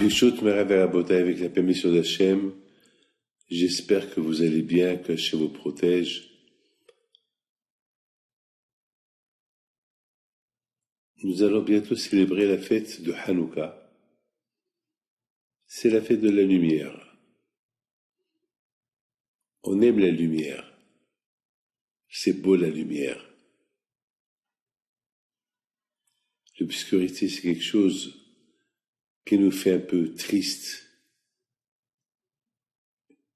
Bishut Merav Rabotai, avec la permission d'Hachem, j'espère que vous allez bien, que Hachem vous protège. Nous allons bientôt célébrer la fête de Hanouka. C'est la fête de la lumière. On aime la lumière. C'est beau la lumière. L'obscurité, c'est quelque chose qui nous fait un peu triste,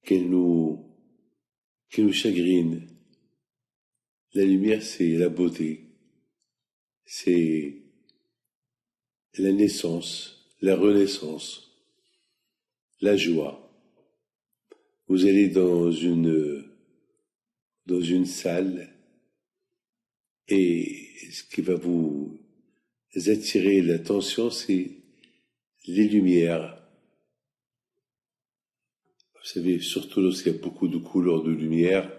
qui nous chagrine. La lumière, c'est la beauté, c'est la naissance, la renaissance, la joie. Vous allez dans une salle et ce qui va vous attirer l'attention, c'est les lumières. Vous savez, surtout lorsqu'il y a beaucoup de couleurs de lumière,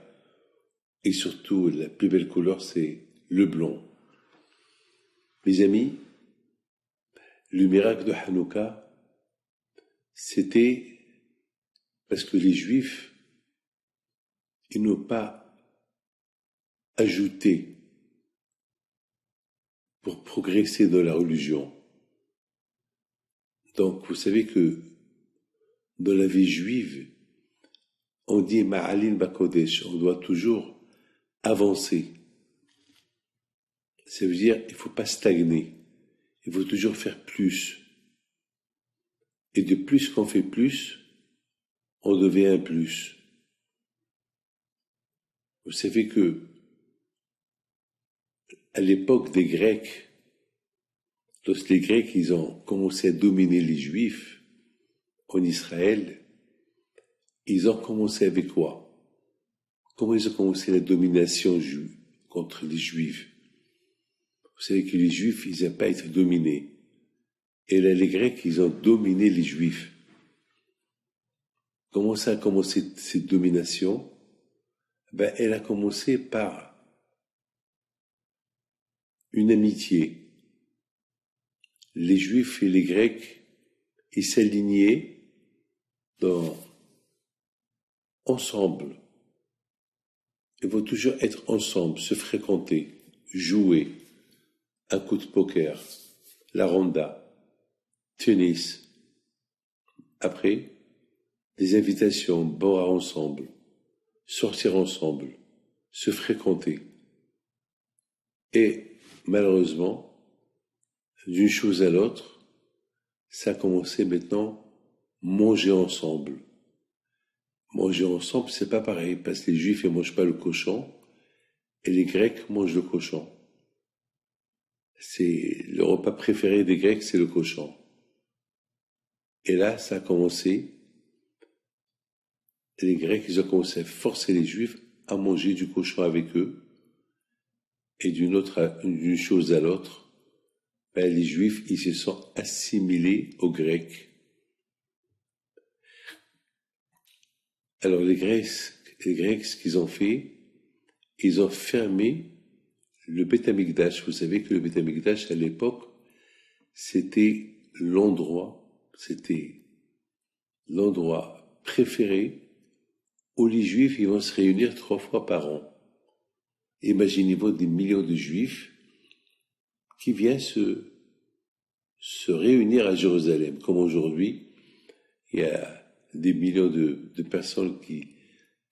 et surtout la plus belle couleur, c'est le blanc. Mes amis, le miracle de Hanouka, c'était parce que les Juifs, ils n'ont pas ajouté pour progresser dans la religion. Donc, vous savez que dans la vie juive, on dit Ma'alin Bakodesh, on doit toujours avancer. Ça veut dire, il ne faut pas stagner, il faut toujours faire plus. Et de plus qu'on fait plus, on devient plus. Vous savez que, à l'époque des Grecs, lorsque les Grecs, ils ont commencé à dominer les Juifs en Israël, ils ont commencé avec quoi? Comment ils ont commencé la domination contre les Juifs? Vous savez que les Juifs, ils n'aiment pas être dominés. Et là, les Grecs, ils ont dominé les Juifs. Comment ça a commencé cette domination? Elle a commencé par une amitié. Les Juifs et les Grecs, ils s'alignaient ensemble. Ils vont toujours être ensemble, se fréquenter, jouer, un coup de poker, la ronda, tennis. Après, des invitations, boire ensemble, sortir ensemble, se fréquenter. Et malheureusement, d'une chose à l'autre, ça a commencé maintenant, manger ensemble. Manger ensemble, c'est pas pareil, parce que les Juifs, ils mangent pas le cochon, et les Grecs mangent le cochon. C'est le repas préféré des Grecs, c'est le cochon. Et là, ça a commencé. Les Grecs, ils ont commencé à forcer les Juifs à manger du cochon avec eux. Et d'une chose à l'autre, les Juifs, ils se sont assimilés aux Grecs. Alors les Grecs, ce qu'ils ont fait, ils ont fermé le Beth Amikdash. Vous savez que le Beth Amikdash, à l'époque, c'était l'endroit préféré où les Juifs ils vont se réunir 3 fois par an. Imaginez-vous des millions de Juifs qui viennent se réunir à Jérusalem. Comme aujourd'hui, il y a des millions de personnes qui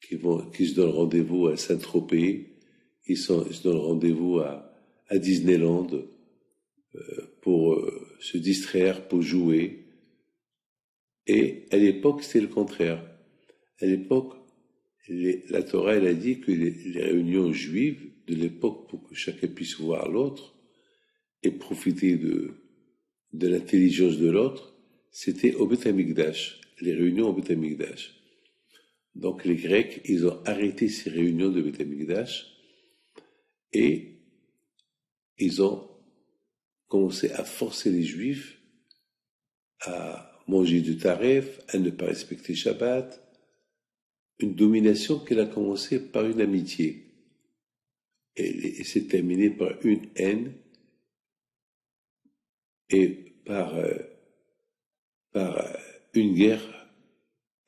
se donnent rendez-vous à Saint-Tropez, ils se donnent rendez-vous à Disneyland pour se distraire, pour jouer. Et à l'époque, c'était le contraire. À l'époque, la Torah, elle a dit que les réunions juives de l'époque, pour que chacun puisse voir l'autre et profiter de l'intelligence de l'autre, c'était au Beth Amikdash, les réunions au Beth Amikdash. Donc les Grecs, ils ont arrêté ces réunions de Beth Amikdash et ils ont commencé à forcer les Juifs à manger du taref, à ne pas respecter Shabbat, une domination qui a commencé par une amitié et s'est terminée par une haine et par par une guerre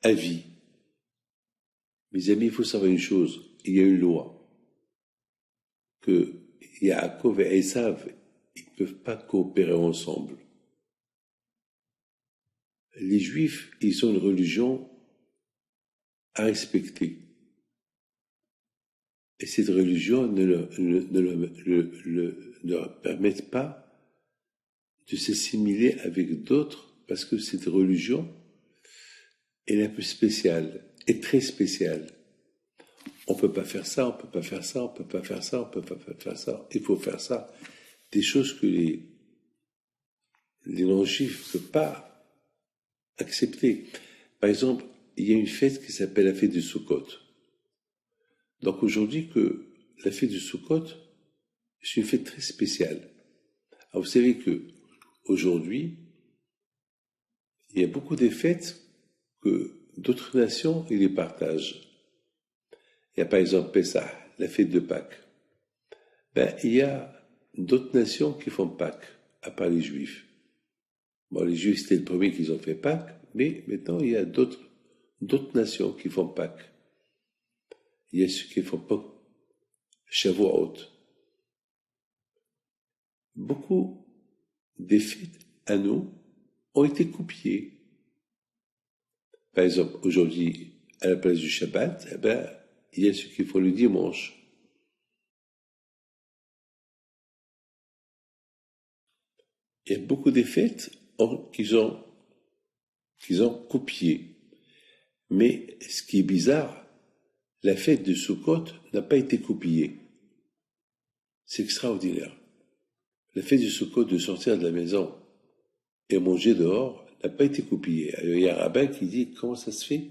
à vie. Mes amis, il faut savoir une chose, il y a une loi, que Yaakov et Esav, ils ne peuvent pas coopérer ensemble. Les Juifs, ils ont une religion à respecter. Et cette religion ne leur permet pas de s'assimiler avec d'autres, parce que cette religion est un peu spéciale, est très spéciale. On peut pas faire ça, on peut pas faire ça, on peut pas faire ça, on peut pas faire ça. Il faut faire ça. Des choses que les non-juifs ne peuvent pas accepter. Par exemple, il y a une fête qui s'appelle la fête du Sukkot. Donc aujourd'hui que la fête du Sukkot, c'est une fête très spéciale. Alors vous savez que aujourd'hui, il y a beaucoup de fêtes que d'autres nations, ils les partagent. Il y a par exemple Pessah, la fête de Pâques. Il y a d'autres nations qui font Pâques, à part les Juifs. Bon, les Juifs, c'était le premier qu'ils ont fait Pâques, mais maintenant, il y a d'autres nations qui font Pâques. Il y a ceux qui font pas Shavuot. Beaucoup des fêtes à nous ont été copiées. Par exemple, aujourd'hui, à la place du Shabbat, il y a ceux qui font le dimanche. Il y a beaucoup de fêtes qu'ils ont copiées. Mais ce qui est bizarre, la fête de Sukkot n'a pas été copiée. C'est extraordinaire. La fête de Sukkot de sortir de la maison et manger dehors n'a pas été copiée. Alors, il y a un rabbin qui dit comment ça se fait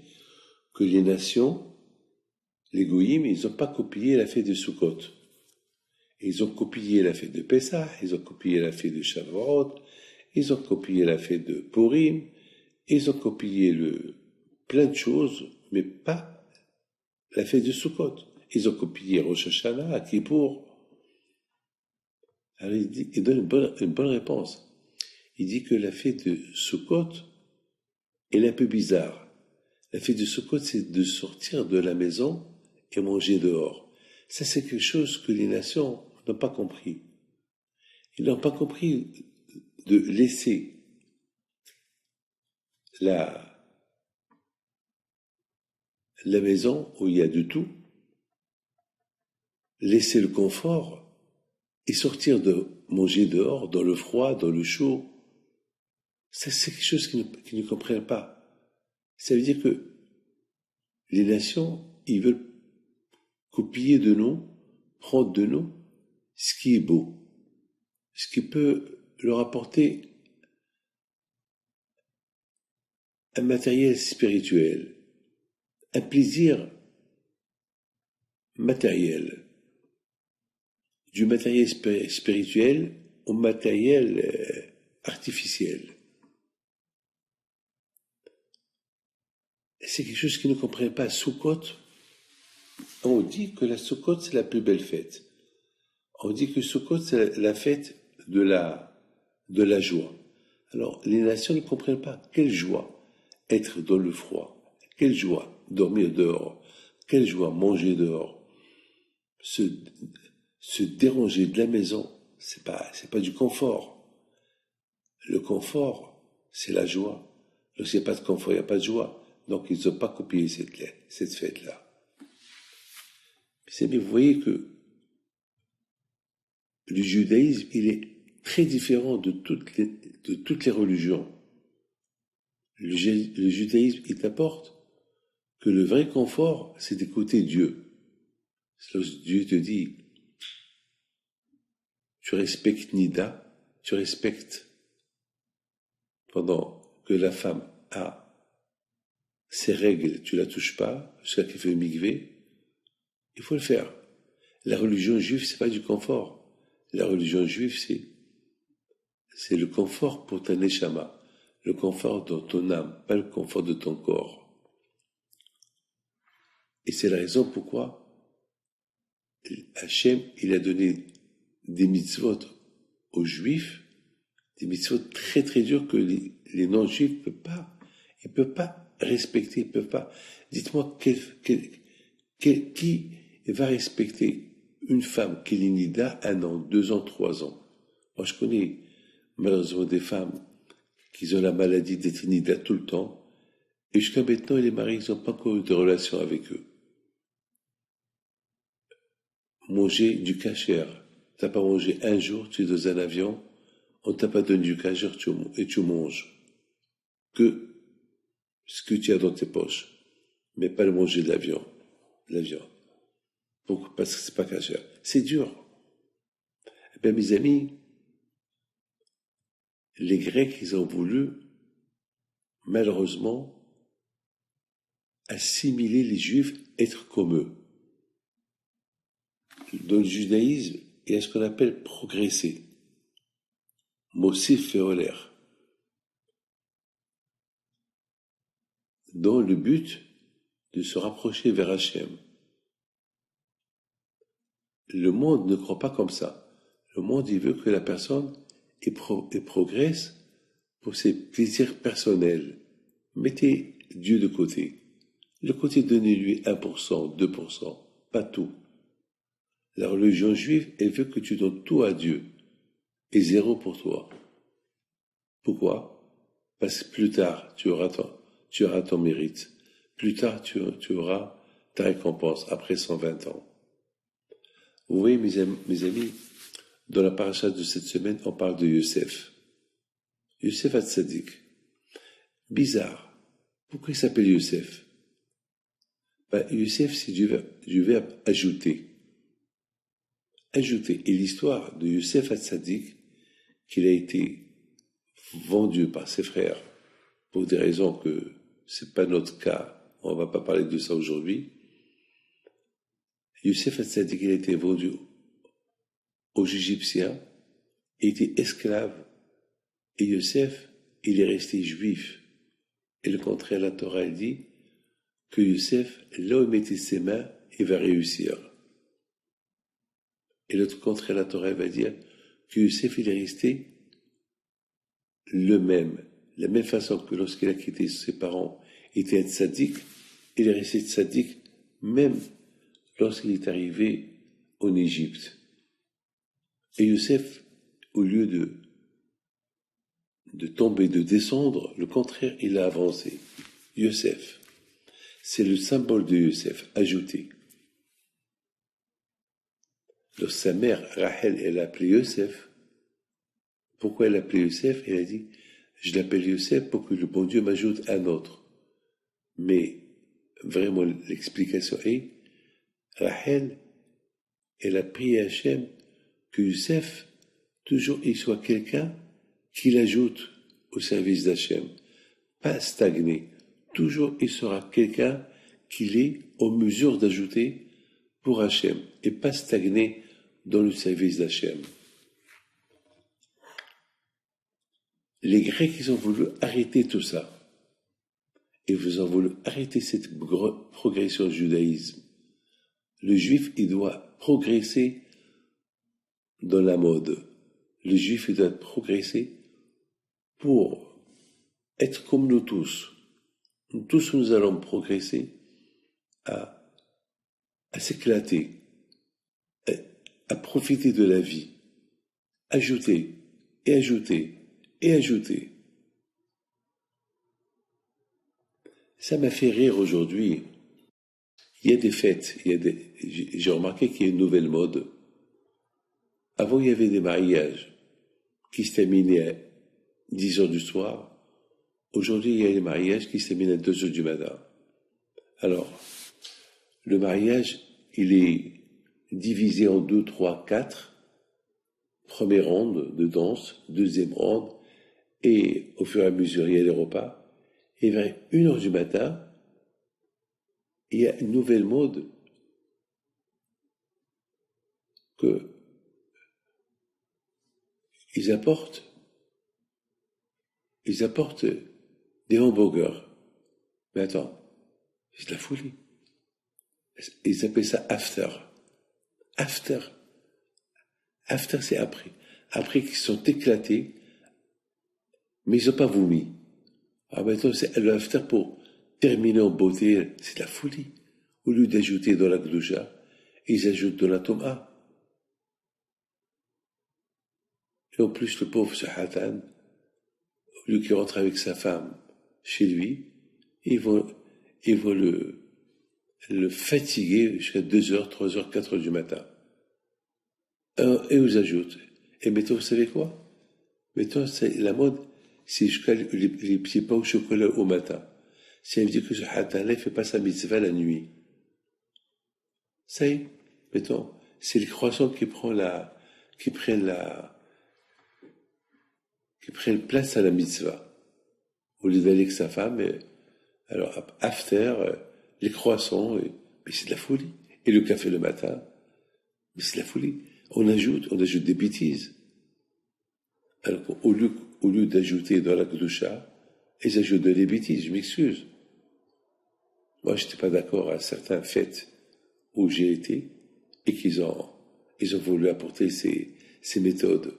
que les nations, les goïms, ils n'ont pas copié la fête de Sukkot. Ils ont copié la fête de Pessah, ils ont copié la fête de Shavuot, ils ont copié la fête de Purim, ils ont copié plein de choses, mais pas la fête de Sukkot. Ils ont copié Rosh Hashanah, Kippour. Alors il donne une bonne réponse. Il dit que la fête de Sukkot est un peu bizarre. La fête de Sukkot, c'est de sortir de la maison et manger dehors. Ça, c'est quelque chose que les nations n'ont pas compris. Ils n'ont pas compris de laisser la maison où il y a de tout, laisser le confort et sortir de manger dehors, dans le froid, dans le chaud. Ça, c'est quelque chose qu'ils ne comprennent pas. Ça veut dire que les nations, ils veulent copier de nous, prendre de nous ce qui est beau, ce qui peut leur apporter un matériel spirituel, un plaisir matériel, du matériel spirituel au matériel artificiel. C'est quelque chose qu'ils ne comprennent pas. Sukkot, on dit que la Sukkot, c'est la plus belle fête. On dit que Sukkot, c'est la fête de la joie. Alors, les nations ne comprennent pas. Quelle joie être dans le froid. Quelle joie dormir dehors. Quelle joie manger dehors. Se déranger de la maison, c'est pas du confort. Le confort, c'est la joie. Lorsqu'il n'y a pas de confort, il n'y a pas de joie. Donc, ils n'ont pas copié cette fête-là. Mais vous voyez que le judaïsme, il est très différent de toutes les religions. Le judaïsme, il t'apporte que le vrai confort, c'est d'écouter Dieu. C'est lorsque Dieu te dit, tu respectes Nida, tu respectes pendant que la femme a ses règles, tu la touches pas, jusqu'à qu'elle fait migvé, il faut le faire. La religion juive, c'est pas du confort. La religion juive, c'est le confort pour ta neshama, le confort dans ton âme, pas le confort de ton corps. Et c'est la raison pourquoi Hachem, il a donné des mitzvot aux juifs Des mitzvot très très durs que les non-juifs ils peuvent pas respecter, ils peuvent pas. Dites-moi qui va respecter une femme qui est nida 1 an, 2 ans, 3 ans. Moi, je connais malheureusement des femmes qui ont la maladie d'être nida tout le temps, et jusqu'à maintenant, les maris, ils n'ont pas encore eu de relation avec eux. Manger du kasher. T'as pas mangé un jour, tu es dans un avion, on t'a pas donné du kasher et tu manges que ce que tu as dans tes poches, mais pas le manger de l'avion. Pourquoi? Parce que c'est pas kasher. C'est dur. Eh bien, mes amis, les Grecs, ils ont voulu, malheureusement, assimiler les Juifs, être comme eux. Dans le judaïsme, il y a ce qu'on appelle progresser. Mossif Féoler. Dans le but de se rapprocher vers Hachem. Le monde ne croit pas comme ça. Le monde, il veut que la personne progresse pour ses plaisirs personnels. Mettez Dieu de côté. Le côté, donnez-lui 1%, 2%, pas tout. La religion juive, elle veut que tu donnes tout à Dieu et 0 pour toi. Pourquoi? Parce que plus tard, tu auras ton mérite. Plus tard, tu auras ta récompense après 120 ans. Vous voyez, mes amis, dans la paracha de cette semaine, on parle de Yosef. Yosef Hatzadik. Bizarre. Pourquoi il s'appelle Yosef? Yosef, c'est du verbe ajouter. Ajouter. Et l'histoire de Yosef Hatzadik, qu'il a été vendu par ses frères pour des raisons que c'est pas notre cas, on va pas parler de ça aujourd'hui. Yosef Hatzadik, il a été vendu aux Égyptiens, il était esclave, et Yosef, il est resté juif. Et le contraire, la Torah dit que Yosef, là où il mettait ses mains, il va réussir. Et l'autre contraire, la Torah va dire que Yosef, il est resté le même. De la même façon que lorsqu'il a quitté ses parents, il était un tzaddik, il est resté tzaddik même lorsqu'il est arrivé en Égypte. Et Yosef, au lieu de tomber, de descendre, le contraire, il a avancé. Yosef, c'est le symbole de Yosef, ajouté. Donc sa mère, Rachel, elle l'a appelé Yosef. Pourquoi elle l'a appelé Yosef? Elle a dit, je l'appelle Yosef pour que le bon Dieu m'ajoute un autre. Mais vraiment, l'explication est, Rachel, elle a prié à Hachem que Yosef, toujours il soit quelqu'un qui l'ajoute au service d'Hachem. Pas stagné. Toujours il sera quelqu'un qu'il est en mesure d'ajouter pour Hachem et pas stagné dans le service d'Hachem. Les Grecs, ils ont voulu arrêter tout ça. Et ils ont voulu arrêter cette progression du judaïsme. Le juif, il doit progresser dans la mode. Le juif, il doit progresser pour être comme nous tous. Nous tous, nous allons progresser à s'éclater, à profiter de la vie, ajouter, et ajouter, et ajouter. Ça m'a fait rire aujourd'hui. Il y a des fêtes, j'ai remarqué qu'il y a une nouvelle mode. Avant, il y avait des mariages qui se terminaient à 10 heures du soir. Aujourd'hui, il y a des mariages qui se terminent à 2 heures du matin. Alors, le mariage, il est divisé en 2, 3, 4. Première ronde de danse, deuxième ronde, et au fur et à mesure, il y a les repas. Et vers 1 heure du matin, il y a une nouvelle mode que ils apportent des hamburgers. Mais attends, c'est de la folie. Ils appellent ça after. After. After, c'est après. Après qu'ils sont éclatés, Mais ils n'ont pas vomi. Ah, maintenant, le after pour terminer en beauté, c'est de la folie. Au lieu d'ajouter dans la gdoucha, ils ajoutent de la toma. Et en plus, le pauvre Shahatan, au lieu qu'il rentre avec sa femme chez lui, ils vont le fatiguer jusqu'à 2h, 3h, 4h du matin. Et vous ajoutez. Et maintenant, vous savez quoi? Maintenant, la mode, c'est jusqu'à les petits pains au chocolat au matin. Ça veut dire que ce Shahatan-là, il fait pas sa mitzvah la nuit. Ça y est, mettons, c'est les croissants qui prennent place à la mitzvah. Au lieu d'aller avec sa femme, alors, after, les croissants, mais c'est de la folie. Et le café le matin, mais c'est de la folie. On ajoute des bêtises. Alors, au lieu d'ajouter dans la Kedusha, ils ajoutent des bêtises, je m'excuse. Moi, je n'étais pas d'accord à certaines fêtes où j'ai été et ils ont voulu apporter ces méthodes.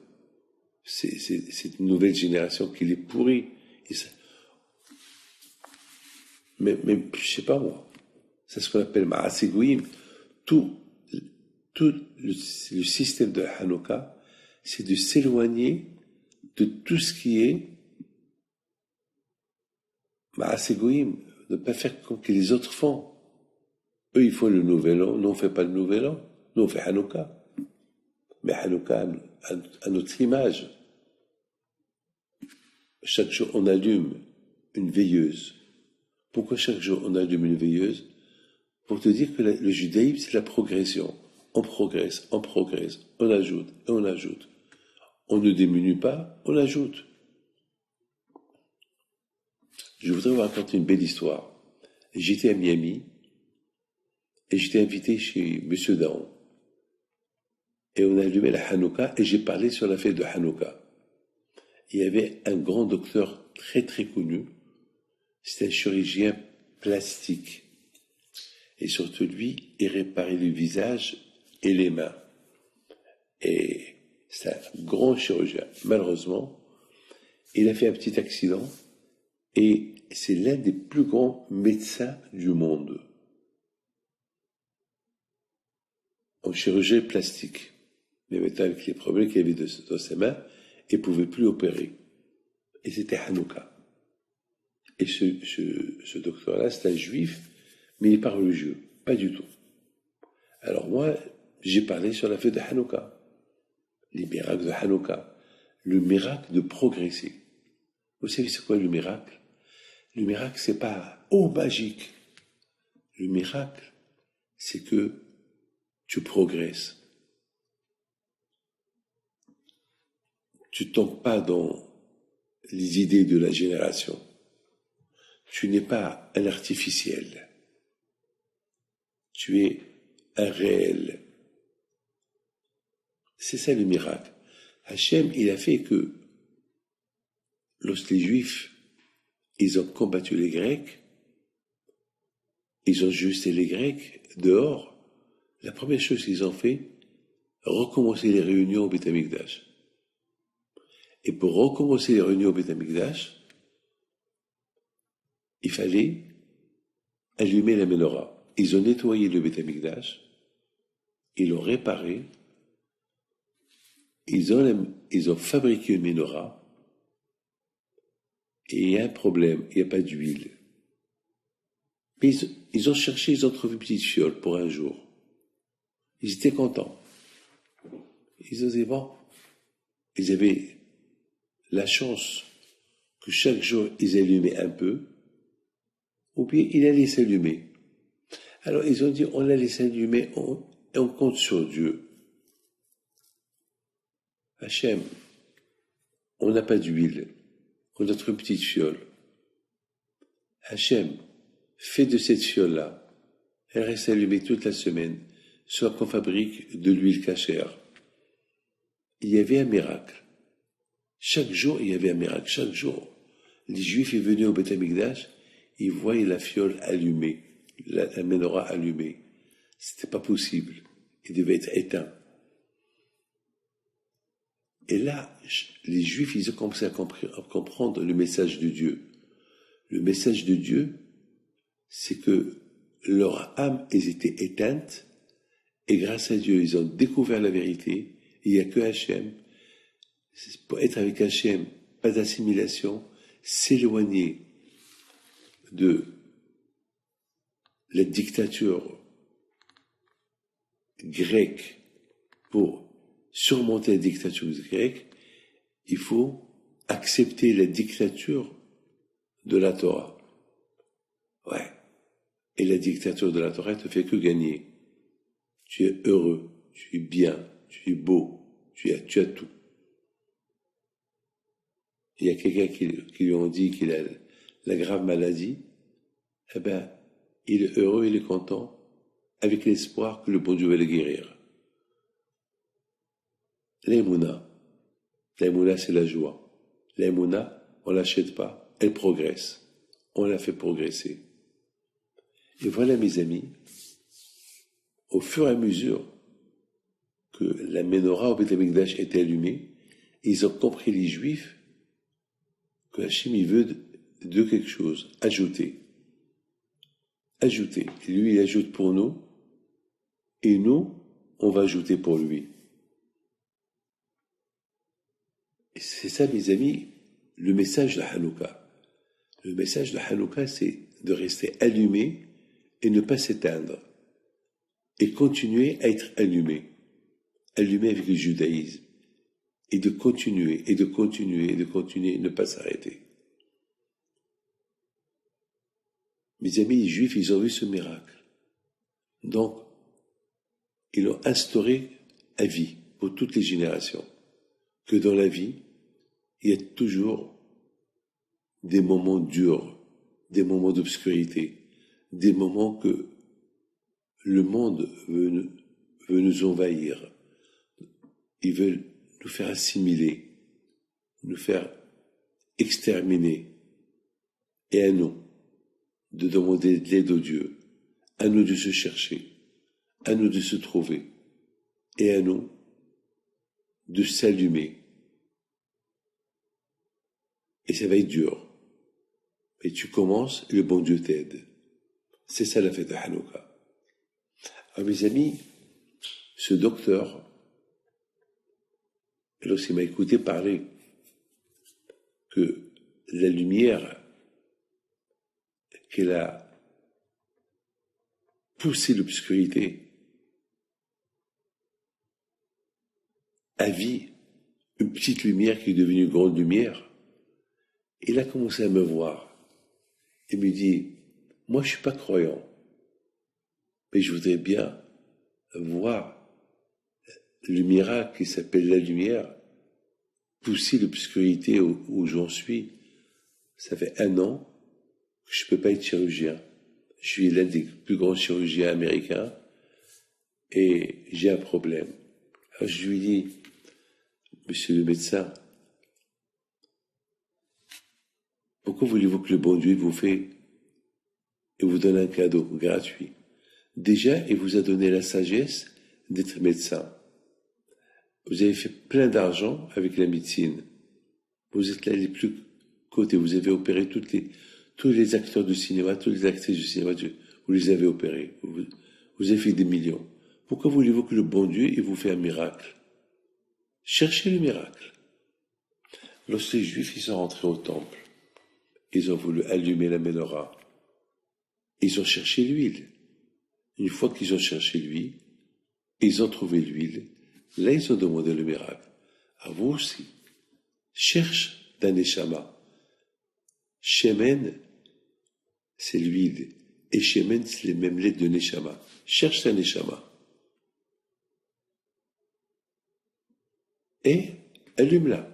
C'est une nouvelle génération qui les pourrit. Mais je sais pas moi. C'est ce qu'on appelle Ma'asegoïm. Tout le système de la Hanouka, c'est de s'éloigner de tout ce qui est Ma'asegoïm, de ne pas faire comme que les autres font. Eux, ils font le Nouvel An, nous on ne fait pas le Nouvel An, nous on fait Hanouka. Mais Hanouka à notre image. Chaque jour, on allume une veilleuse. Pourquoi chaque jour, on allume une veilleuse? Pour te dire que le judaïsme, c'est la progression. On progresse, on ajoute, et on ajoute. On ne diminue pas, on ajoute. Je voudrais vous raconter une belle histoire. J'étais à Miami, et j'étais invité chez Monsieur Daon. Et on a allumé la Hanouka, et j'ai parlé sur la fête de Hanouka. Il y avait un grand docteur très très connu, c'était un chirurgien plastique. Et surtout lui, il réparait le visage et les mains. Et c'est un grand chirurgien. Malheureusement, il a fait un petit accident et c'est l'un des plus grands médecins du monde en chirurgie plastique. Mais maintenant, avec les problèmes qu'il avait dans ses mains, il ne pouvait plus opérer. Et c'était Hanouka. Et ce docteur-là, c'est un juif, mais il n'est pas religieux, pas du tout. Alors moi, j'ai parlé sur la fête de Hanouka, les miracles de Hanouka, le miracle de progresser. Vous savez c'est quoi le miracle? Le miracle, c'est pas magique. Le miracle, c'est que tu progresses. Tu tombes pas dans les idées de la génération. Tu n'es pas un artificiel. Tu es un réel. C'est ça le miracle. Hachem, il a fait que lorsque les Juifs, ils ont combattu les Grecs, ils ont jeté les Grecs dehors, la première chose qu'ils ont fait, recommencer les réunions au Beth Amikdash. Et pour recommencer les réunions au Beth Amikdash, il fallait allumer la menorah. Ils ont nettoyé le Beth Amikdash, ils l'ont réparé, ils ont fabriqué une menorah, et il y a un problème, il n'y a pas d'huile. Mais ils ont cherché, ils ont trouvé une petite fiole pour un jour. Ils étaient contents. Ils osaient voir. Ils avaient la chance que chaque jour, ils allumaient un peu, ou bien il allait s'allumer. Alors ils ont dit, on allait s'allumer et on compte sur Dieu. Hachem, on n'a pas d'huile, on a une petite fiole. Hachem, fais de cette fiole-là, elle reste allumée toute la semaine, soit qu'on fabrique de l'huile cachère. Il y avait un miracle. Chaque jour, il y avait un miracle. Chaque jour, les Juifs venaient au Beth Amikdash, ils voyaient la fiole allumée, la menorah allumée. C'était pas possible. Il devait être éteint. Et là, les Juifs, ils ont commencé à comprendre le message de Dieu. Le message de Dieu, c'est que leur âme, elles étaient éteintes, et grâce à Dieu, ils ont découvert la vérité. Il n'y a que Hachem. Pour être avec Hachem, pas d'assimilation, s'éloigner de la dictature grecque pour surmonter la dictature grecque, il faut accepter la dictature de la Torah. Ouais. Et la dictature de la Torah te fait que gagner. Tu es heureux, tu es bien, tu es beau, tu as tout. Il y a quelqu'un qui lui ont dit qu'il a la grave maladie, eh ben, il est heureux, il est content, avec l'espoir que le bon Dieu va le guérir. L'aïmouna, c'est la joie. L'aïmouna, on ne l'achète pas, elle progresse. On la fait progresser. Et voilà, mes amis, au fur et à mesure que la menorah au Beth Amikdash était allumée, ils ont compris, les Juifs, que Hachem, il veut de quelque chose, ajouter. Ajouter. Et lui, il ajoute pour nous, et nous, on va ajouter pour lui. Et c'est ça, mes amis, le message de Hanouka. Le message de Hanouka, c'est de rester allumé et ne pas s'éteindre. Et continuer à être allumé. Allumé avec le judaïsme. Et de continuer, et de continuer, et de continuer, et ne pas s'arrêter. Mes amis, les Juifs, ils ont vu ce miracle. Donc, ils l'ont instauré à vie, pour toutes les générations. Que dans la vie, il y a toujours des moments durs, des moments d'obscurité, des moments que le monde veut nous envahir. Ils veulent nous faire assimiler, nous faire exterminer. Et à nous de demander de l'aide au Dieu, à nous de se chercher, à nous de se trouver, et à nous de s'allumer. Et ça va être dur. Et tu commences, et le bon Dieu t'aide. C'est ça la fête de Hanouka. Alors mes amis, ce docteur, lorsqu'il m'a écouté parler que la lumière qu'elle a poussé l'obscurité à vie, une petite lumière qui est devenue une grande lumière, il a commencé à me voir et me dit, moi je suis pas croyant, mais je voudrais bien voir le miracle qui s'appelle la lumière pousser l'obscurité où j'en suis. Ça fait 1 an que je peux pas être chirurgien. Je suis l'un des plus grands chirurgiens américains et j'ai un problème. Alors je lui dis, monsieur le médecin, pourquoi voulez-vous que le bon Dieu vous fait et vous donne un cadeau gratuit? Déjà, il vous a donné la sagesse d'être médecin. Vous avez fait plein d'argent avec la médecine. Vous êtes là les plus cotés. Vous avez opéré tous les acteurs de cinéma, toutes les actrices de cinéma, vous les avez opérés. Vous avez fait des millions. Pourquoi voulez-vous que le bon Dieu il vous fait un miracle? Cherchez le miracle. Lorsque les Juifs ils sont rentrés au temple, ils ont voulu allumer la menorah. Ils ont cherché l'huile. Une fois qu'ils ont cherché l'huile, ils ont trouvé l'huile. Là, ils ont demandé le miracle. À vous aussi. Cherche d'un neshama. Shemen, c'est l'huile. Et shemen, c'est les mêmes lettres de neshama. Cherche un neshama. Et allume-la.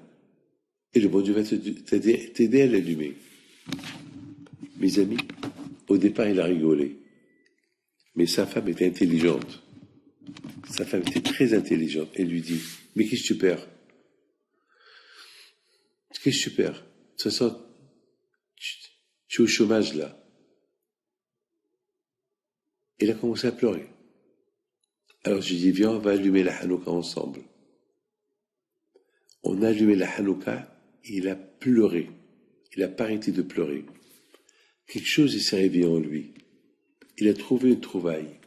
Et le bon Dieu va t'aider à l'allumer. Mes amis, au départ, il a rigolé. Mais sa femme était intelligente. Sa femme était très intelligente. Elle lui dit, mais qu'est-ce que tu perds? Qu'est-ce que tu perds? De toute façon, tu es au chômage là. Il a commencé à pleurer. Alors je lui dis, viens, on va allumer la Hanouka ensemble. On a allumé la Hanouka, il a pleuré. Il n'a pas arrêté de pleurer. Quelque chose s'est réveillé en lui. Il a trouvé une trouvaille.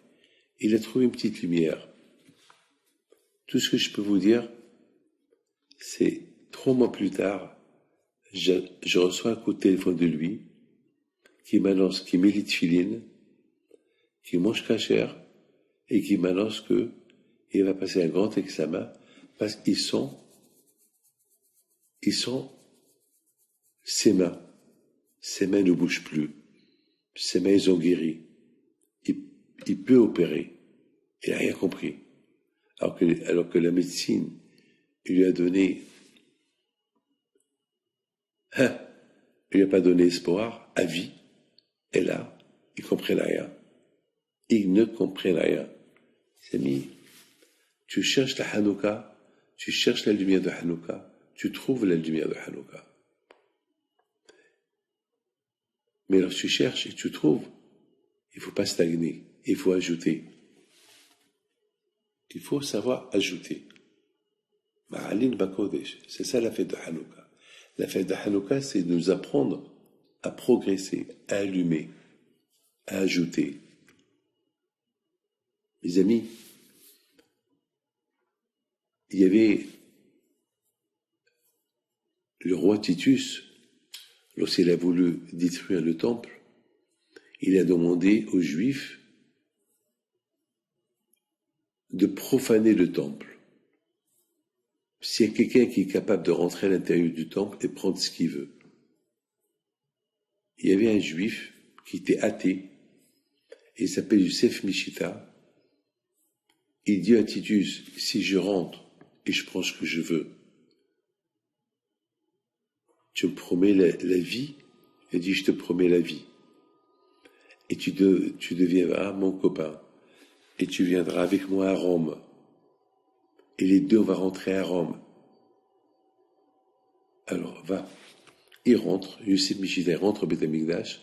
Il a trouvé une petite lumière. Tout ce que je peux vous dire, c'est 3 mois plus tard, je reçois un coup de téléphone de lui qui m'annonce qu'il met les tefilines, qu'il mange cachère et qui m'annonce qu'il va passer un grand examen parce qu'ils sont ses mains. Ses mains ne bougent plus. Ses mains, ils ont guéri. Il peut opérer. Il n'a rien compris. Alors que la médecine, il lui a donné, il lui a pas donné espoir, à vie. Et là, ils comprennent rien. Ils ne comprennent rien. C'est mis. Tu cherches la Hanouka, tu cherches la lumière de Hanouka, tu trouves la lumière de Hanouka. Mais lorsque tu cherches et tu trouves, il ne faut pas stagner, il faut ajouter. Il faut savoir ajouter. Ma'alin Bakodesh, c'est ça la fête de Hanouka. La fête de Hanouka, c'est de nous apprendre à progresser, à allumer, à ajouter. Mes amis, il y avait le roi Titus, lorsqu'il a voulu détruire le temple, il a demandé aux Juifs de profaner le temple. S'il y a quelqu'un qui est capable de rentrer à l'intérieur du temple et prendre ce qu'il veut. Il y avait un Juif qui était athée, et il s'appelle Yosef Mishita. Il dit à Titus, si je rentre et je prends ce que je veux, tu me promets la vie? Il dit, je te promets la vie. Et tu deviendras mon copain. Et tu viendras avec moi à Rome. Et les deux, on va rentrer à Rome. Alors, va. Il rentre, Yosef Mishita rentre au Beth Amikdash.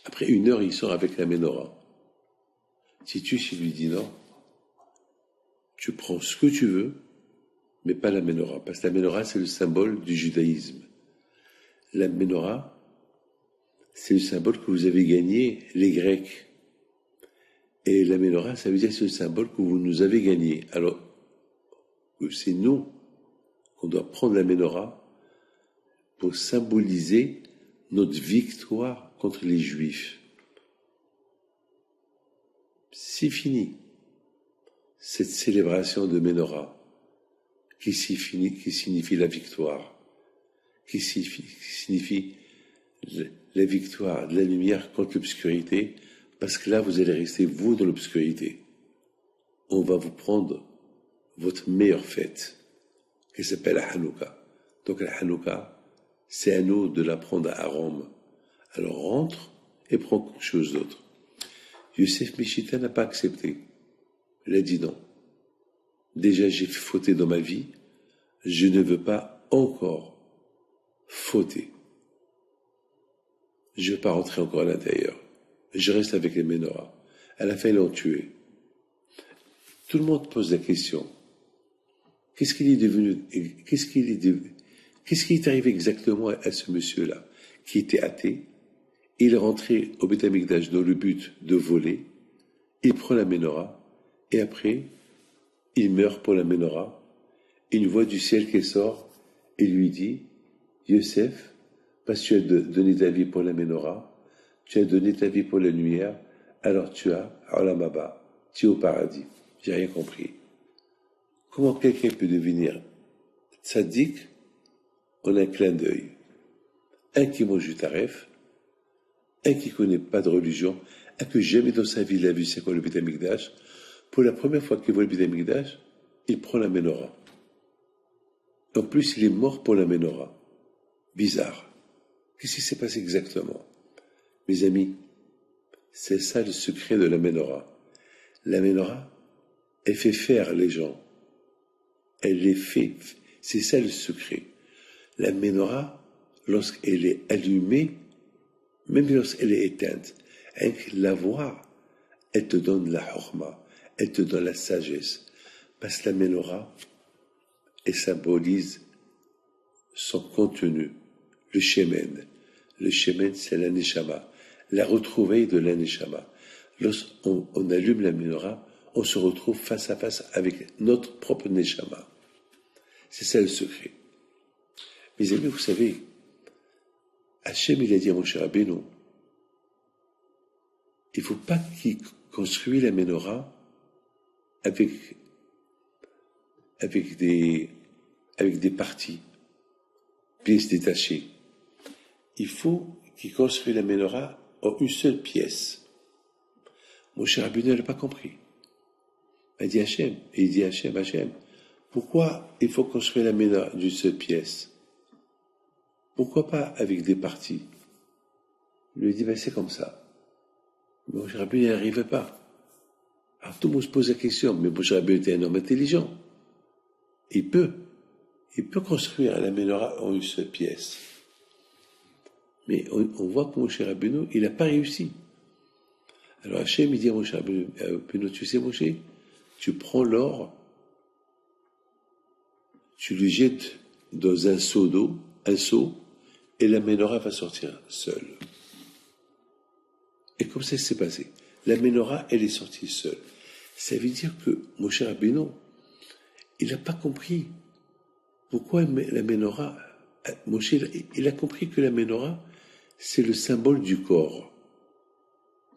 Après 1 heure, il sort avec la Ménorah. Titus, il lui dit non. Tu prends ce que tu veux, mais pas la Ménorah. Parce que la Ménorah, c'est le symbole du judaïsme. La Ménorah, c'est le symbole que vous avez gagné, les Grecs. Et la Ménorah, ça veut dire que c'est le symbole que vous nous avez gagné. Alors, c'est nous qu'on doit prendre la Ménorah pour symboliser notre victoire contre les Juifs. C'est fini. Cette célébration de Ménorah, qui signifie la victoire, qui signifie la victoire de la lumière contre l'obscurité, parce que là, vous allez rester, vous, dans l'obscurité. On va vous prendre votre meilleure fête, qui s'appelle la Hanouka. Donc la Hanouka, c'est à nous de la prendre à Rome. Alors rentre et prends quelque chose d'autre. Yosef Mishita n'a pas accepté. Il a dit non. Déjà, j'ai fauté dans ma vie. Je ne veux pas encore fauter. Je ne veux pas rentrer encore à l'intérieur. Je reste avec les Ménorahs. À la fin, ils l'ont tué. Tout le monde pose la question. Qu'est-ce qu'il est devenu? Qu'est-ce qui est arrivé exactement à ce monsieur-là, qui était athée? Il est rentré au Beth Amikdash dans le but de voler. Il prend la Ménorah. Et après, il meurt pour la Ménorah. Une voix du ciel qui sort et lui dit, Yosef, parce que tu as donné ta vie pour la Ménorah, tu as donné ta vie pour la lumière, alors tu as Olam Haba, tu es au paradis. J'ai rien compris. Comment quelqu'un peut devenir tzaddik en un clin d'œil? Un qui mange du taref, un qui ne connaît pas de religion, un que jamais dans sa vie il a vu c'est quoi le Beth Amikdash. Pour la première fois qu'il voit le Beth Amikdash, il prend la Ménorah. En plus, il est mort pour la Ménorah. Bizarre. Qu'est-ce qui s'est passé exactement? Mes amis, c'est ça le secret de la Ménorah. La Ménorah, elle fait faire les gens. Elle les fait. C'est ça le secret. La Ménorah, lorsqu'elle est allumée, même lorsqu'elle est éteinte, avec la voir, elle te donne la hurma, elle te donne la sagesse. Parce que la Ménorah, elle symbolise son contenu, le shemen. Le shemen, c'est la neshama, la retrouvaille de la neshama. Lorsqu'on allume la menorah, on se retrouve face à face avec notre propre neshama. C'est ça le secret. Mes amis, vous savez, Hachem, il a dit à Moshe Rabbeinu, il ne faut pas qu'il construise la menorah avec des parties, pièces détachées. Il faut qu'il construise la menorah en une seule pièce. Moshe Rabbeinu n'a pas compris. Il dit Hachem, et il dit Hachem, pourquoi il faut construire la menorah d'une seule pièce? Pourquoi pas avec des parties? Il lui dit, c'est comme ça. Mais Moshe Rabbeinu n'y arrivait pas. Alors tout le monde se pose la question, mais Moshe Rabbeinu était un homme intelligent. Il peut construire la menorah en une seule pièce. Mais on voit que Moshe Rabbeinu, il n'a pas réussi. Alors Hachem, il dit à Moshe Rabbeinu, tu sais Moshe, tu prends l'or, tu le jettes dans un seau d'eau, et la menorah va sortir seule. Et comme ça s'est passé. La menorah, elle est sortie seule. Ça veut dire que Moshe Rabbeinu, il n'a pas compris pourquoi la menorah. Moshe, il a compris que la menorah, c'est le symbole du corps.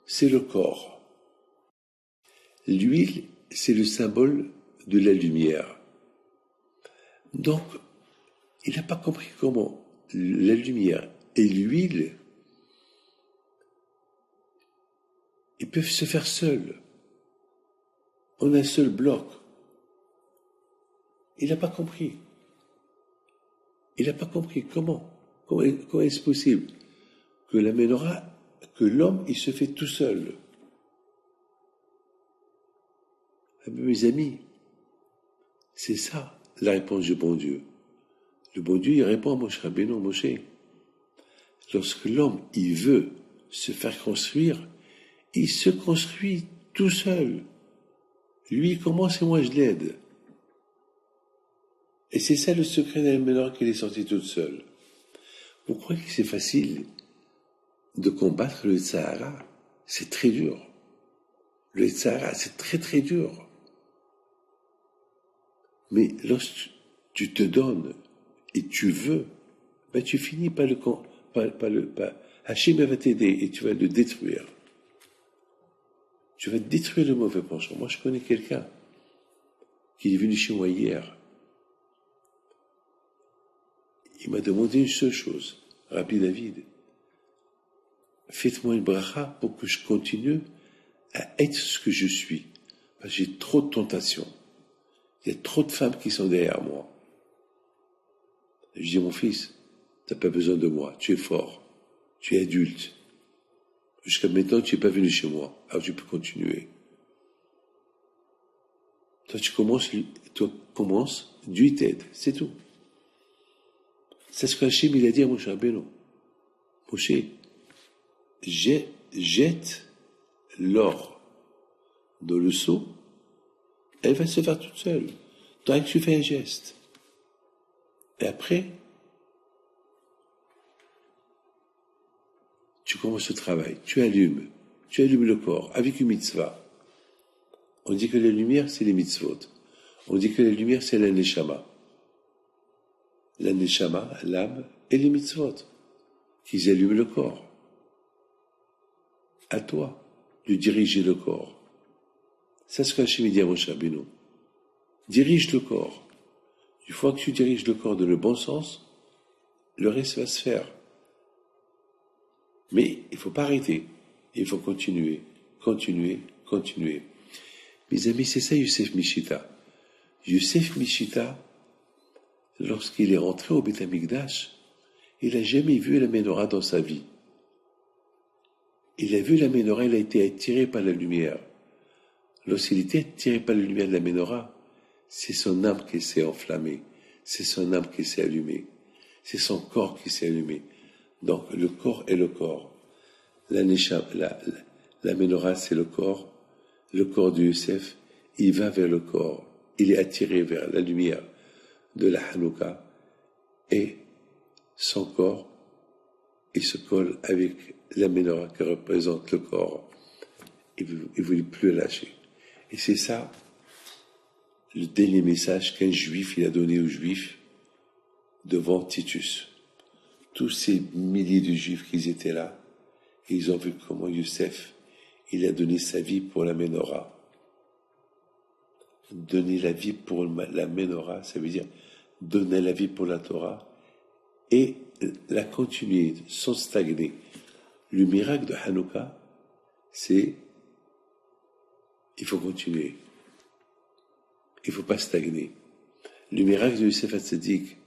C'est le corps. L'huile, c'est le symbole de la lumière. Donc, il n'a pas compris comment la lumière et l'huile, ils peuvent se faire seuls. On a un seul bloc. Il n'a pas compris. Il n'a pas compris comment est-ce possible que la menorah, que l'homme, il se fait tout seul. Mes amis, c'est ça la réponse du bon Dieu. Le bon Dieu, il répond à Moshe Rabbeinu, Moshe. Lorsque l'homme, il veut se faire construire, il se construit tout seul. Lui, il commence et moi, je l'aide. Et c'est ça le secret de la menorah qu'elle est sortie toute seule. Vous croyez que c'est facile de combattre le Sahara? C'est très dur. Le Sahara, c'est très très dur. Mais lorsque tu te donnes et tu veux, tu finis par Hachem va t'aider et tu vas le détruire. Tu vas détruire le mauvais penchant. Moi, je connais quelqu'un qui est venu chez moi hier. Il m'a demandé une seule chose. Rabbi David, faites-moi une bracha pour que je continue à être ce que je suis. Parce que j'ai trop de tentations. Il y a trop de femmes qui sont derrière moi. Je dis, mon fils, tu n'as pas besoin de moi. Tu es fort. Tu es adulte. Jusqu'à maintenant, tu n'es pas venu chez moi. Alors tu peux continuer. Toi, commence, Dieu t'aide. C'est tout. C'est ce qu'Hachem, il a dit à Moshe Rabbeinu. Moshe, jette l'or dans le seau, elle va se faire toute seule. Tant que tu fais un geste. Et après, tu commences le travail, tu allumes le corps avec une mitzvah. On dit que la lumière, c'est les mitzvot. On dit que la lumière, c'est la neshama. La neshama, l'âme, et les mitzvot, qui allument le corps. À toi de diriger le corps. C'est ce qu'Hachem dit à Moshe Rabbeinu. Dirige le corps. Une fois que tu diriges le corps dans le bon sens, le reste va se faire. Mais il ne faut pas arrêter. Il faut continuer. Mes amis, c'est ça Youssef Mishita. Youssef Mishita, lorsqu'il est rentré au Beth Amikdash, il n'a jamais vu la menorah dans sa vie. Il a vu la menorah, il a été attiré par la lumière. Lorsqu'il était attiré par la lumière de la menorah, c'est son âme qui s'est enflammée, c'est son âme qui s'est allumée, c'est son corps qui s'est allumé. Donc le corps est le corps. La menorah, c'est le corps de Youssef, il va vers le corps, il est attiré vers la lumière de la Hanouka, et son corps et se colle avec la menorah qui représente le corps. Il ne voulait plus la lâcher. Et c'est ça le dernier message qu'un juif il a donné aux juifs devant Titus. Tous ces milliers de juifs qui étaient là, et ils ont vu comment Youssef, il a donné sa vie pour la menorah. Donner la vie pour la menorah, ça veut dire donner la vie pour la Torah et la continuer sans stagner. Le miracle de Hanouka, c'est il faut continuer. Il ne faut pas stagner. Le miracle de Youssef Hatzadik,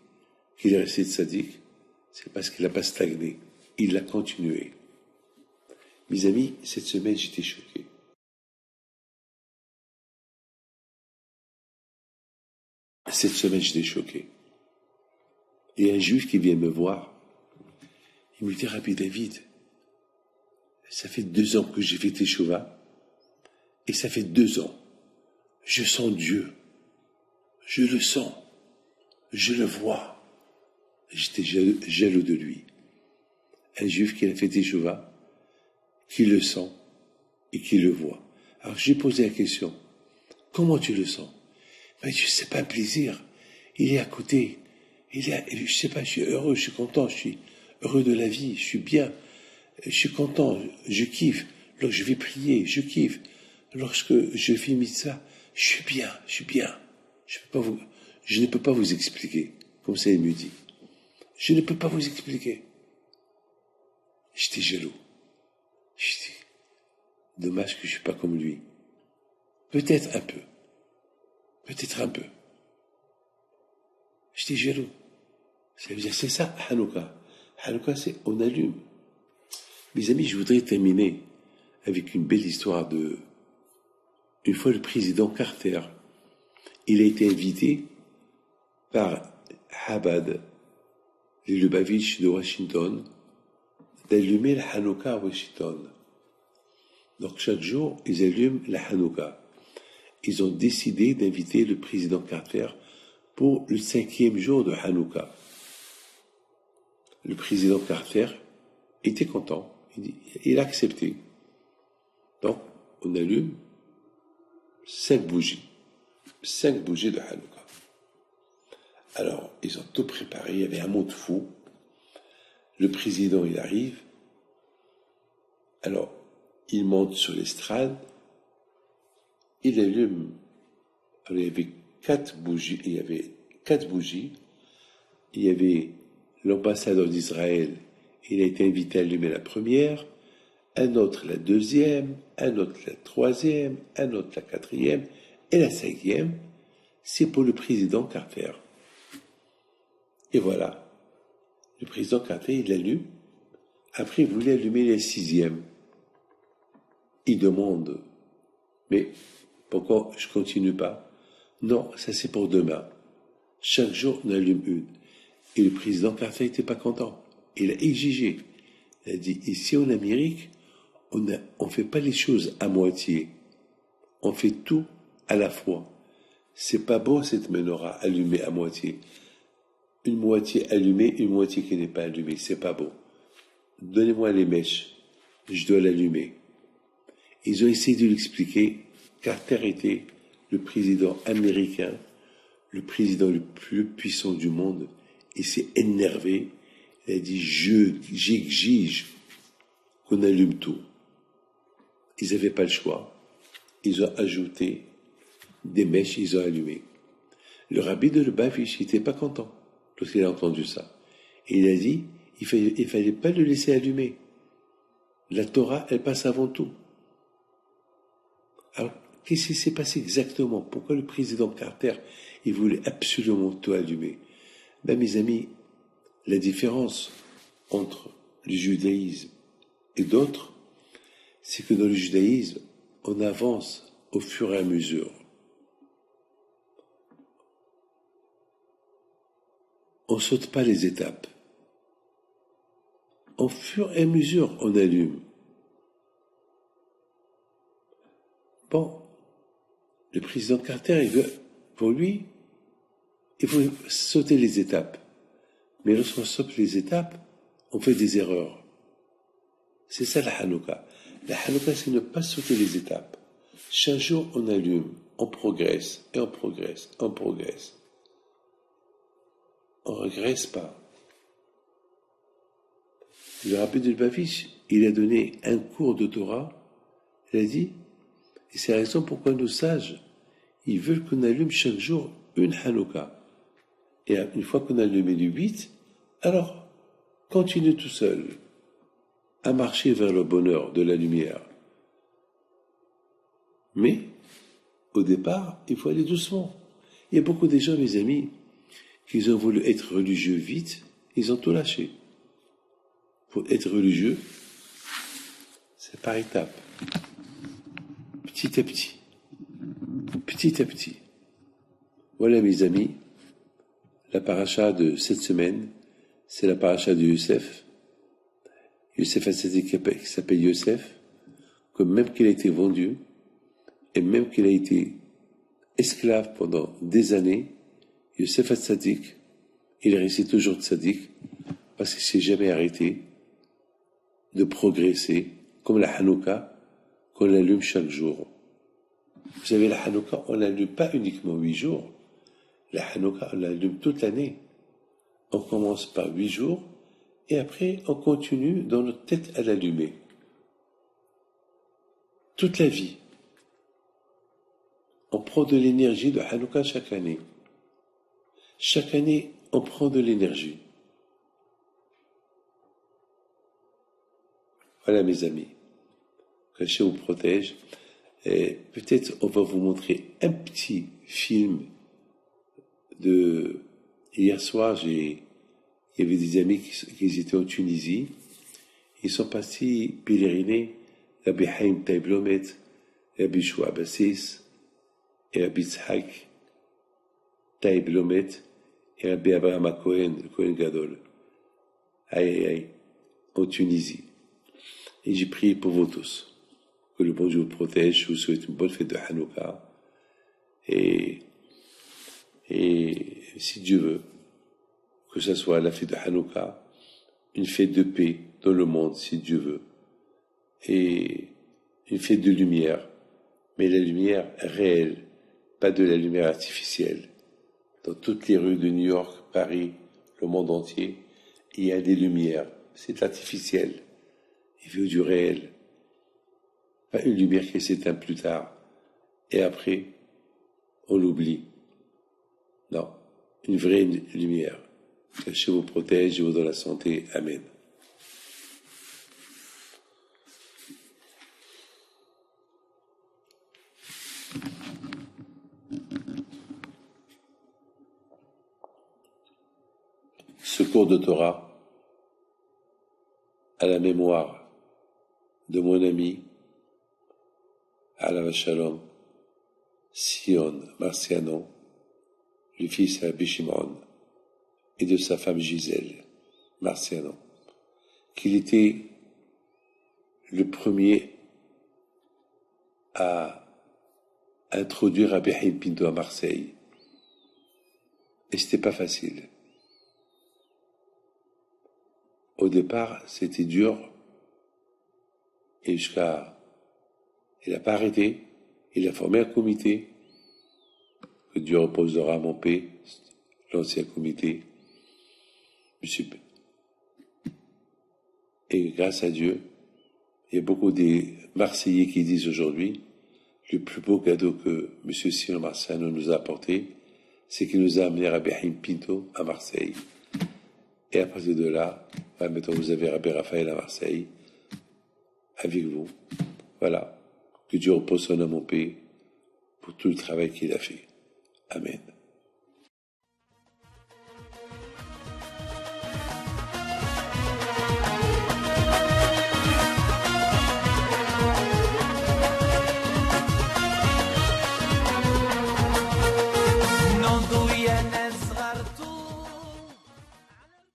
qu'il est resté tzaddik, c'est parce qu'il n'a pas stagné. Il a continué. Mes amis, cette semaine, j'étais choqué. Cette semaine, j'étais choqué. Il y a un juif qui vient me voir. Il me dit, Rabbi David, ça fait 2 ans que j'ai fait Teshuvah, et ça fait 2 ans. Je sens Dieu. Je le sens. Je le vois. J'étais jaloux de lui. Un juif qui a fait Teshuvah, qui le sent et qui le voit. Alors j'ai posé la question, comment tu le sens? Mais je sais pas, un plaisir. Il est à côté. Je sais pas, je suis heureux, je suis content, je suis heureux de la vie, je suis bien, je suis content, je kiffe. Lorsque je vais prier, je kiffe. Lorsque je fais mitzvah, je suis bien. Je ne peux pas vous expliquer, comme ça il me dit. Je ne peux pas vous expliquer. J'étais jaloux. J'étais dommage que je ne suis pas comme lui. Peut-être un peu. J'étais jaloux. Ça veut dire, c'est ça, Hanouka. Hanouka, c'est on allume. Mes amis, je voudrais terminer avec une belle histoire de... Une fois, le président Carter, il a été invité par Chabad, les Lubavitch de Washington, d'allumer la Hanouka à Washington. Donc, chaque jour, ils allument la Hanouka. Ils ont décidé d'inviter le président Carter pour le 5e jour de Hanouka. Le président Carter était content. Il a accepté. Donc, on allume 5 bougies. 5 bougies de Hanouka. Alors, ils ont tout préparé. Il y avait un monde fou. Le président, il arrive. Alors, il monte sur l'estrade. Il allume. Alors, il y avait 4 bougies. Il y avait l'ambassadeur d'Israël. Il a été invité à allumer la première. Un autre la deuxième. Un autre la troisième. Un autre la quatrième. Et la 5e, c'est pour le président Carter. Et voilà. Le président Carter, il l'allume. Après, il voulait allumer la 6e. Il demande, mais pourquoi je continue pas? Non, ça c'est pour demain. Chaque jour, on allume une. Et le président Carter n'était pas content. Il a exigé. Il a dit, ici en Amérique, on fait pas les choses à moitié. On fait tout à la fois. C'est pas beau cette menorah allumée à moitié. Une moitié allumée, une moitié qui n'est pas allumée. C'est pas beau. Donnez-moi les mèches. Je dois l'allumer. Ils ont essayé de l'expliquer. Carter était le président américain, le président le plus puissant du monde. Il s'est énervé. Il a dit, j'exige qu'on allume tout. Ils n'avaient pas le choix. Ils ont ajouté des mèches, ils ont allumé. Le rabbi de Lubavitch n'était pas content lorsqu'il a entendu ça. Et il a dit, il fallait pas le laisser allumer. La Torah, elle passe avant tout. Alors, qu'est-ce qui s'est passé exactement? Pourquoi le président Carter, il voulait absolument tout allumer? Ben, mes amis, la différence entre le judaïsme et d'autres, c'est que dans le judaïsme, on avance au fur et à mesure. On ne saute pas les étapes. Au fur et à mesure, on allume. Bon, le président Carter, pour lui, il faut sauter les étapes. Mais lorsqu'on saute les étapes, on fait des erreurs. C'est ça la Hanouka. La Hanouka, c'est ne pas sauter les étapes. Chaque jour, on allume, on progresse, et on progresse, on progresse. On ne regresse pas. Le Rabbi de Lubavitch, il a donné un cours de Torah. Il a dit, et c'est la raison pourquoi nos sages, ils veulent qu'on allume chaque jour une Hanouka. Et une fois qu'on a allumé les 8, alors continue tout seul à marcher vers le bonheur de la lumière. Mais, au départ, il faut aller doucement. Il y a beaucoup de gens, mes amis, qui ont voulu être religieux vite, ils ont tout lâché. Pour être religieux, c'est par étapes. Petit à petit. Petit à petit. Voilà, mes amis, la paracha de cette semaine, c'est la paracha de Youssef. Youssef Hatzadik qui s'appelle Youssef, que même qu'il a été vendu, et même qu'il a été esclave pendant des années, Youssef Hatzadik, il est resté toujours tzaddik, parce qu'il ne s'est jamais arrêté de progresser, comme la Hanouka, qu'on l'allume chaque jour. Vous savez, la Hanouka, on ne l'allume pas uniquement 8 jours. La Hanouka, on l'allume toute l'année. On commence par 8 jours, et après, on continue dans notre tête à l'allumer. Toute la vie. On prend de l'énergie de Hanouka chaque année. Chaque année, on prend de l'énergie. Voilà, mes amis. Que Dieu vous protège. Et peut-être on va vous montrer un petit film de... Hier soir, il y avait des amis qui étaient en Tunisie. Ils sont partis pèleriner Rabbi Haïm Taïblomet, Rabbi Shua Bassis, et Rabbi Tzhak Taïblomet, et Rabbi Abraham Cohen, le Cohen Gadol. Aïe, en Tunisie. Et j'ai prié pour vous tous. Que le bon Dieu vous protège. Je vous souhaite une bonne fête de Hanouka. Et si Dieu veut, que ce soit la fête de Hanouka, une fête de paix dans le monde, si Dieu veut. Et une fête de lumière. Mais la lumière réelle, pas de la lumière artificielle. Dans toutes les rues de New York, Paris, le monde entier, il y a des lumières. C'est artificiel. Il veut du réel. Pas une lumière qui s'éteint plus tard. Et après, on l'oublie. Non. Une vraie lumière. Que Dieu vous protège, je vous donne la santé. Amen. Ce cours de Torah à la mémoire de mon ami Alav Shalom Sion Marciano, le fils Rabbi Shimon, et de sa femme Gisèle Marciano, qu'il était le premier à introduire Rabbi Haïm Pinto à Marseille. Et c'était pas facile. Au départ, c'était dur, et il n'a pas arrêté, il a formé un comité, que Dieu reposera en paix, l'ancien comité, et grâce à Dieu, il y a beaucoup des Marseillais qui disent aujourd'hui, le plus beau cadeau que M. Sion Marciano nous a apporté, c'est qu'il nous a amené Rabbi Haïm Pinto à Marseille. Et à partir de là, maintenant vous avez Rabbi Raphaël à Marseille, avec vous. Voilà. Que Dieu repose son âme en paix pour tout le travail qu'il a fait. Amen.